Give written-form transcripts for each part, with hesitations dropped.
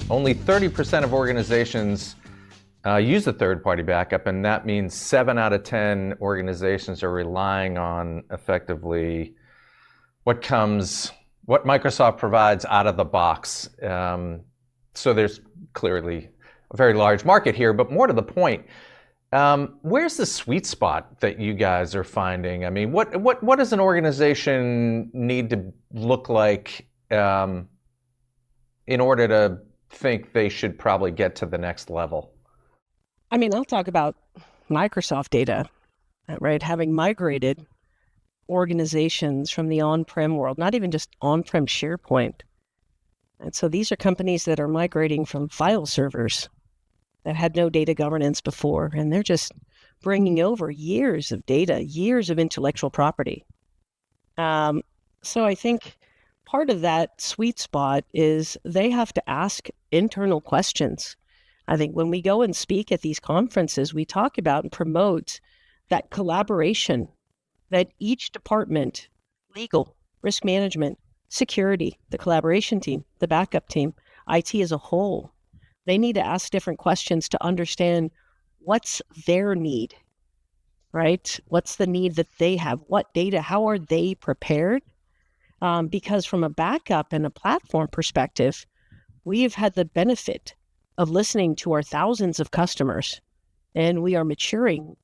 only 30% of organizations use a third-party backup, and that means 7 out of 10 organizations are relying on effectively what Microsoft provides out of the box. So there's clearly a very large market here, but more to the point, where's the sweet spot that you guys are finding? I mean, what does an organization need to look like in order to think they should probably get to the next level? I mean, I'll talk about Microsoft data, right? Having migrated organizations from the on-prem world, not even just on-prem SharePoint. And so these are companies that are migrating from file servers that had no data governance before, and they're just bringing over years of data, years of intellectual property. So I think part of that sweet spot is they have to ask internal questions. I think when we go and speak at these conferences, we talk about and promote that collaboration that each department, legal, risk management, security, the collaboration team, the backup team, IT as a whole, they need to ask different questions to understand what's their need, right? What's the need that they have? What data? How are they prepared? Because from a backup and a platform perspective, we've had the benefit of listening to our thousands of customers, and we are maturing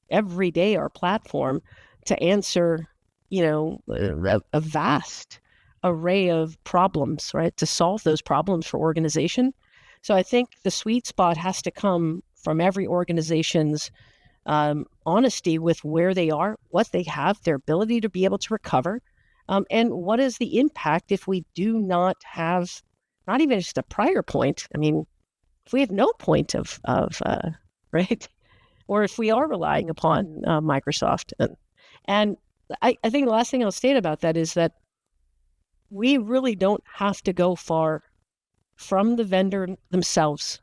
every day our platform to answer, a vast array of problems, right? To solve those problems for organization. So I think the sweet spot has to come from every organization's honesty with where they are, what they have, their ability to be able to recover, and what is the impact if we do not have, not even just a prior point. I mean, if we have no point of right, or if we are relying upon Microsoft, and I think the last thing I'll state about that is that we really don't have to go far from the vendor themselves.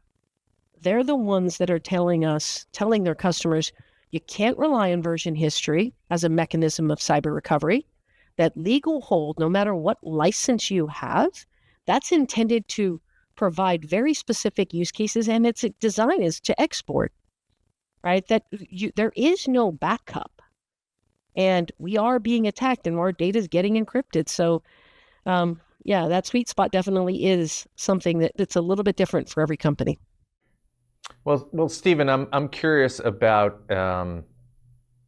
They're the ones that are telling their customers, you can't rely on version history as a mechanism of cyber recovery. That legal hold, no matter what license you have, that's intended to provide very specific use cases, and its design is to export, right? That there is no backup, and we are being attacked, and our data is getting encrypted. So, that sweet spot definitely is something that's a little bit different for every company. Well, Stephen, I'm curious about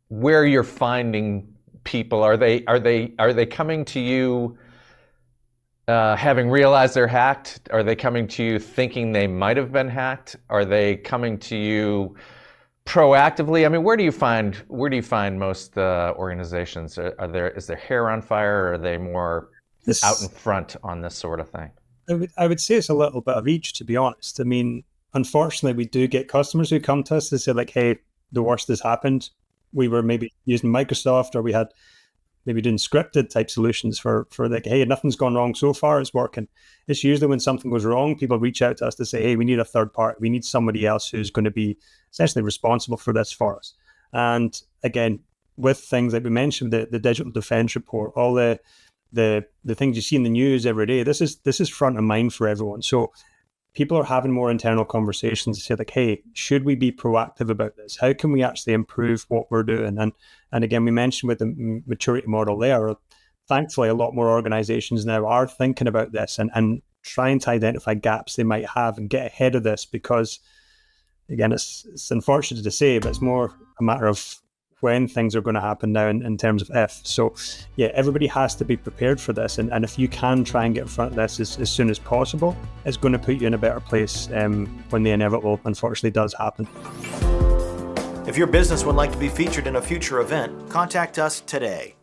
where you're finding people. Are they coming to you having realized they're hacked? Are they coming to you thinking they might have been hacked? Are they coming to you proactively? I mean, where do you find most organizations? Is their hair on fire, or are they more out in front on this sort of thing? I would say it's a little bit of each, to be honest. I mean, unfortunately, we do get customers who come to us to say, like, hey, the worst has happened. We were maybe using Microsoft, or we had maybe doing scripted type solutions for like, hey, nothing's gone wrong so far, it's working. It's usually when something goes wrong, people reach out to us to say, hey, we need a third party. We need somebody else who's going to be essentially responsible for this for us. And again, with things like we mentioned, the digital defense report, all the things you see in the news every day, this is front of mind for everyone. So people are having more internal conversations to say, like, hey, should we be proactive about this? How can we actually improve what we're doing? And again, we mentioned with the maturity model there, thankfully, a lot more organizations now are thinking about this and trying to identify gaps they might have and get ahead of this, because, again, it's unfortunate to say, but it's more a matter of when things are going to happen now in terms of if. So yeah, everybody has to be prepared for this. And if you can try and get in front of this as soon as possible, it's going to put you in a better place when the inevitable unfortunately does happen. If your business would like to be featured in a future event, contact us today.